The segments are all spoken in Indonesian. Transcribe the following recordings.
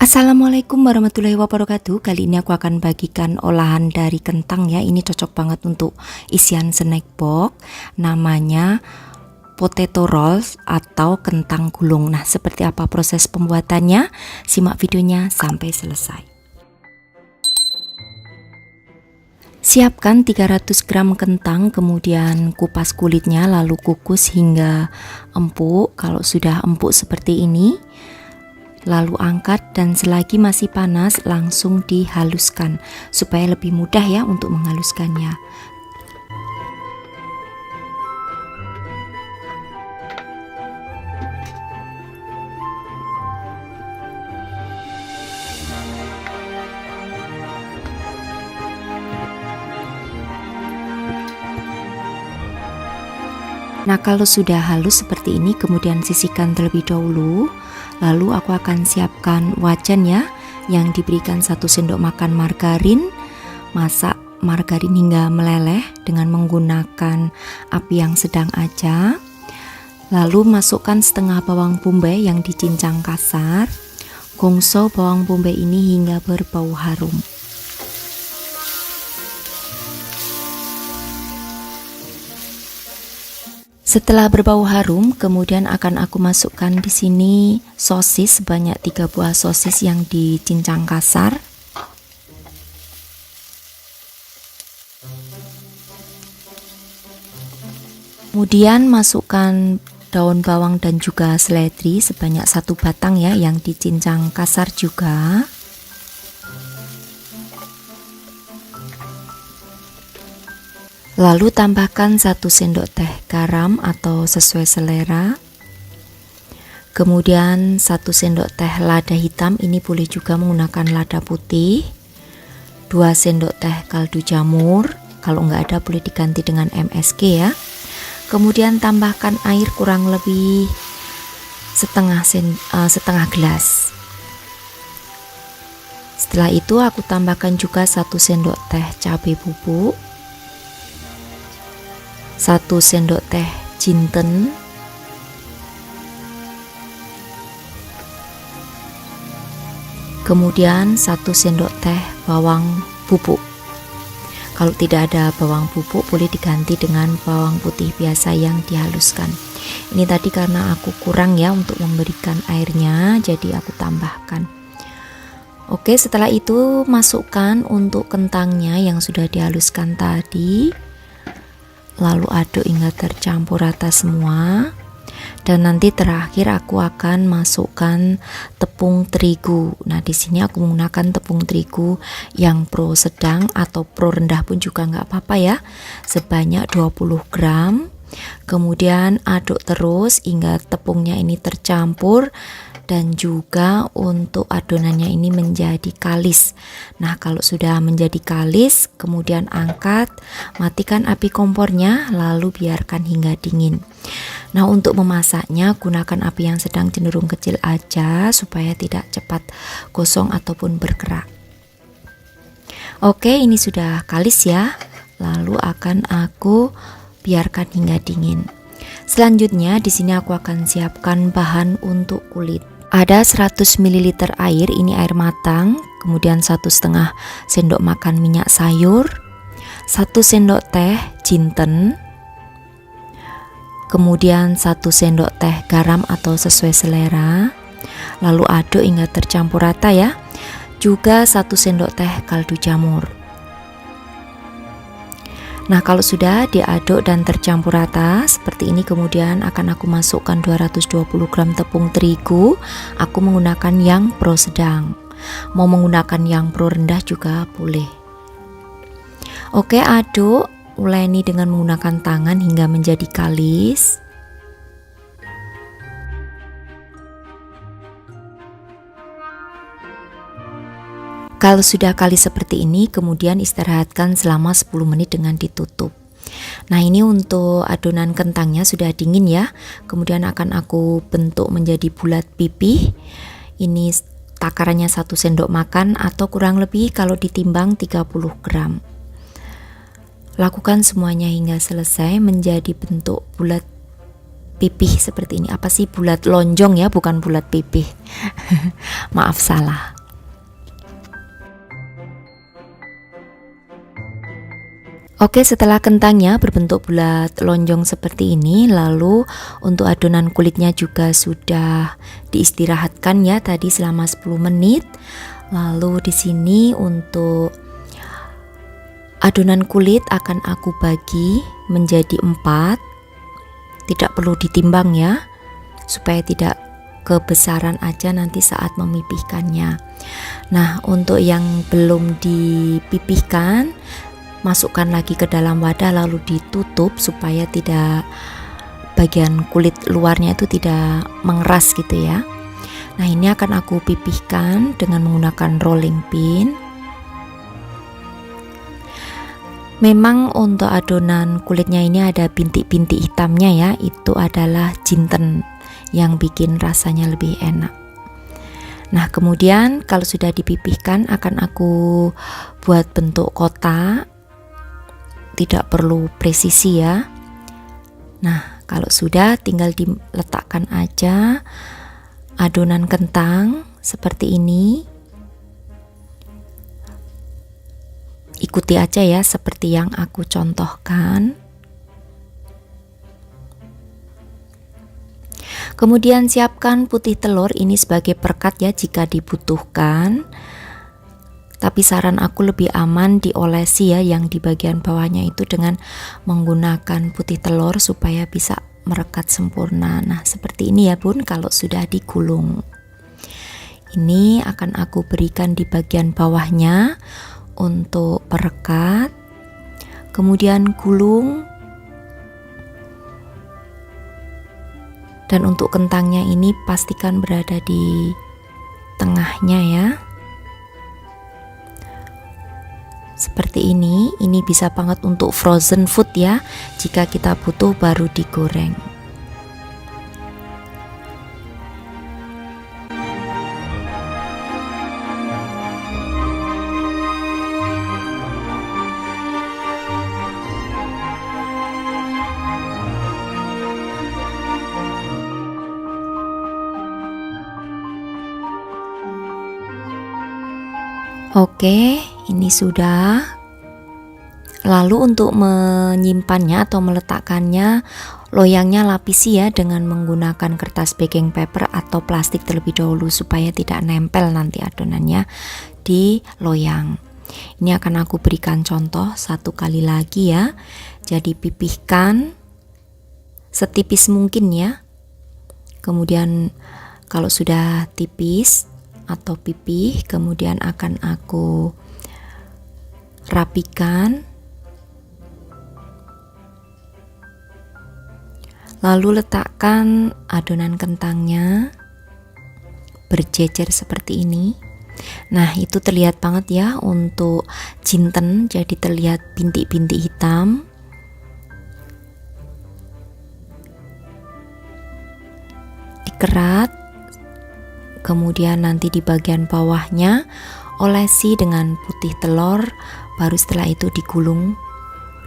Assalamualaikum warahmatullahi wabarakatuh. Kali ini aku akan bagikan olahan dari kentang ya. Ini cocok banget untuk isian snack box. Namanya potato rolls atau kentang gulung. Nah, seperti apa proses pembuatannya? Simak videonya sampai selesai. Siapkan 300 gram kentang, kemudian kupas kulitnya lalu kukus hingga empuk. Kalau sudah empuk seperti ini, lalu angkat dan selagi masih panas langsung dihaluskan supaya lebih mudah ya untuk menghaluskannya. Nah, kalau sudah halus seperti ini kemudian sisihkan terlebih dahulu. Lalu aku akan siapkan wajan ya, yang diberikan 1 sendok makan margarin. Masak margarin hingga meleleh dengan menggunakan api yang sedang aja. Lalu masukkan setengah bawang bombay yang dicincang kasar. Gongso bawang bombay ini hingga berbau harum. Setelah berbau harum, kemudian akan aku masukkan di sini sosis sebanyak 3 buah sosis yang dicincang kasar. Kemudian masukkan daun bawang dan juga seledri sebanyak 1 batang ya yang dicincang kasar juga. Lalu tambahkan 1 sendok teh garam atau sesuai selera. Kemudian 1 sendok teh lada hitam, ini boleh juga menggunakan lada putih. 2 sendok teh kaldu jamur, kalau nggak ada boleh diganti dengan MSG ya. Kemudian tambahkan air kurang lebih setengah gelas. Setelah itu aku tambahkan juga 1 sendok teh cabai bubuk, 1 sendok teh jinten, kemudian 1 sendok teh bawang bubuk. Kalau tidak ada bawang bubuk boleh diganti dengan bawang putih biasa yang dihaluskan. Ini tadi karena aku kurang ya untuk memberikan airnya, jadi aku tambahkan. Oke, setelah itu masukkan untuk kentangnya yang sudah dihaluskan tadi. Lalu aduk hingga tercampur rata semua. Dan nanti terakhir aku akan masukkan tepung terigu. Nah, di sini aku menggunakan tepung terigu yang pro sedang atau pro rendah pun juga nggak apa-apa ya. Sebanyak 20 gram. Kemudian aduk terus hingga tepungnya ini tercampur dan juga untuk adonannya ini menjadi kalis. Nah, kalau sudah menjadi kalis, kemudian angkat, matikan api kompornya, lalu biarkan hingga dingin. Nah, untuk memasaknya gunakan api yang sedang cenderung kecil aja supaya tidak cepat gosong ataupun berkerak. Oke, ini sudah kalis ya. Lalu akan aku biarkan hingga dingin. Selanjutnya di sini aku akan siapkan bahan untuk kulit. Ada 100 ml air, ini air matang, kemudian 1,5 sendok makan minyak sayur, 1 sendok teh jinten, kemudian 1 sendok teh garam atau sesuai selera, lalu aduk hingga tercampur rata ya, juga 1 sendok teh kaldu jamur. Nah, kalau sudah diaduk dan tercampur rata seperti ini, kemudian akan aku masukkan 220 gram tepung terigu. Aku menggunakan yang pro sedang. Mau menggunakan yang pro rendah juga boleh. Oke, aduk, uleni dengan menggunakan tangan hingga menjadi kalis. Kalau sudah kalis seperti ini, kemudian istirahatkan selama 10 menit dengan ditutup. Nah, ini untuk adonan kentangnya sudah dingin ya. Kemudian akan aku bentuk menjadi bulat pipih. Ini takarannya 1 sendok makan atau kurang lebih kalau ditimbang 30 gram. Lakukan semuanya hingga selesai menjadi bentuk bulat pipih seperti ini. Apa sih bulat lonjong ya, bukan bulat pipih. Maaf salah. Oke, setelah kentangnya berbentuk bulat lonjong seperti ini, lalu untuk adonan kulitnya juga sudah diistirahatkan ya tadi selama 10 menit. Lalu di sini untuk adonan kulit akan aku bagi menjadi 4. Tidak perlu ditimbang ya, supaya tidak kebesaran aja nanti saat memipihkannya. Nah, untuk yang belum dipipihkan, masukkan lagi ke dalam wadah lalu ditutup supaya tidak bagian kulit luarnya itu tidak mengeras gitu ya. Nah, ini akan aku pipihkan dengan menggunakan rolling pin. Memang untuk adonan kulitnya ini ada bintik-bintik hitamnya ya, itu adalah jinten yang bikin rasanya lebih enak. Nah, kemudian kalau sudah dipipihkan akan aku buat bentuk kotak. Tidak perlu presisi ya. Nah, kalau sudah tinggal diletakkan aja adonan kentang seperti ini. Ikuti aja ya seperti yang aku contohkan. Kemudian siapkan putih telur ini sebagai perekat ya jika dibutuhkan. Tapi saran aku lebih aman diolesi ya yang di bagian bawahnya itu dengan menggunakan putih telur supaya bisa merekat sempurna. Nah, seperti ini ya Bun kalau sudah digulung. Ini akan aku berikan di bagian bawahnya untuk perekat. Kemudian gulung. Dan untuk kentangnya ini pastikan berada di tengahnya ya. Seperti ini bisa banget untuk frozen food ya. Jika kita butuh baru digoreng. Oke, ini sudah. Lalu untuk menyimpannya atau meletakkannya, loyangnya lapisi ya dengan menggunakan kertas baking paper atau plastik terlebih dahulu supaya tidak nempel nanti adonannya di loyang. Ini akan aku berikan contoh satu kali lagi ya. Jadi pipihkan setipis mungkin ya. Kemudian kalau sudah tipis atau pipih, kemudian akan aku rapikan, lalu letakkan adonan kentangnya berjejer seperti ini. Nah, itu terlihat banget ya untuk jinten, jadi terlihat bintik-bintik hitam. Dikerat, kemudian nanti di bagian bawahnya olesi dengan putih telur, baru setelah itu digulung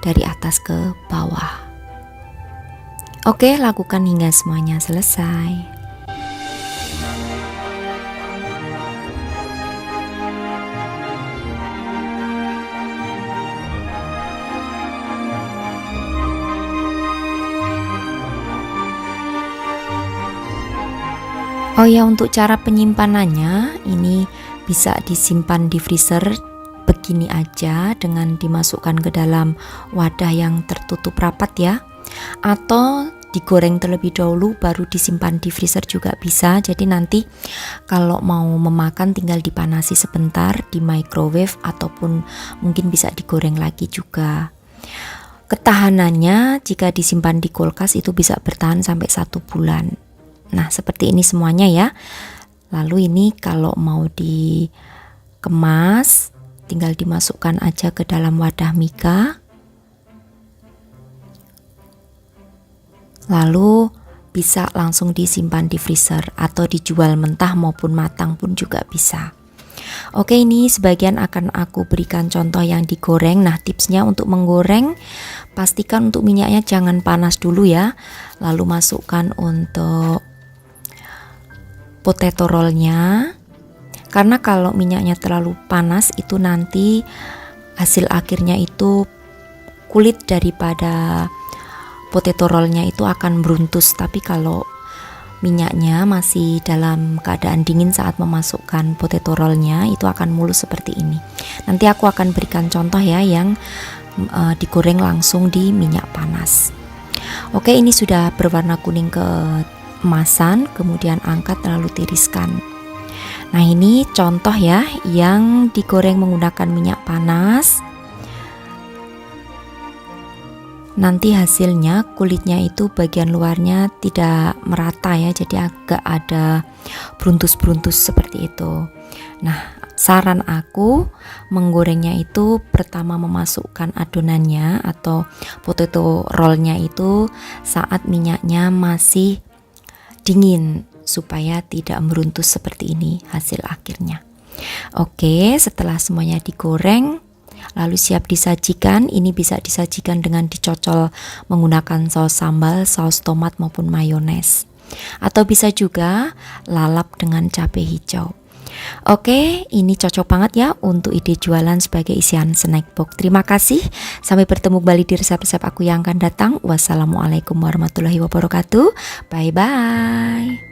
dari atas ke bawah. Oke, lakukan hingga semuanya selesai. Oh ya, untuk cara penyimpanannya ini bisa disimpan di freezer begini aja dengan dimasukkan ke dalam wadah yang tertutup rapat ya, atau digoreng terlebih dahulu baru disimpan di freezer juga bisa. Jadi nanti kalau mau memakan tinggal dipanasi sebentar di microwave ataupun mungkin bisa digoreng lagi juga. Ketahanannya jika disimpan di kulkas itu bisa bertahan sampai 1 bulan. Nah, seperti ini semuanya ya. Lalu ini kalau mau dikemas tinggal dimasukkan aja ke dalam wadah mika. Lalu bisa langsung disimpan di freezer atau dijual mentah maupun matang pun juga bisa. Oke, ini sebagian akan aku berikan contoh yang digoreng. Nah, tipsnya untuk menggoreng pastikan untuk minyaknya jangan panas dulu ya. Lalu masukkan untuk potato rollnya, karena kalau minyaknya terlalu panas itu nanti hasil akhirnya itu kulit daripada potato rollnya itu akan beruntus. Tapi kalau minyaknya masih dalam keadaan dingin saat memasukkan potato rollnya, itu akan mulus seperti ini. Nanti aku akan berikan contoh ya yang digoreng langsung di minyak panas. Oke, ini sudah berwarna kuning keemasan, kemudian angkat lalu tiriskan. Nah, ini contoh ya yang digoreng menggunakan minyak panas. Nanti hasilnya kulitnya itu bagian luarnya tidak merata ya, jadi agak ada beruntus-beruntus seperti itu. Nah, saran aku menggorengnya itu pertama memasukkan adonannya atau potato rollnya itu saat minyaknya masih dingin supaya tidak meruntus seperti ini hasil akhirnya. Oke, setelah semuanya digoreng lalu siap disajikan, ini bisa disajikan dengan dicocol menggunakan saus sambal, saus tomat maupun mayones. Atau bisa juga lalap dengan cabai hijau. Oke, ini cocok banget ya untuk ide jualan sebagai isian snack box. Terima kasih, sampai bertemu kembali di resep-resep aku yang akan datang. Wassalamualaikum warahmatullahi wabarakatuh. Bye-bye.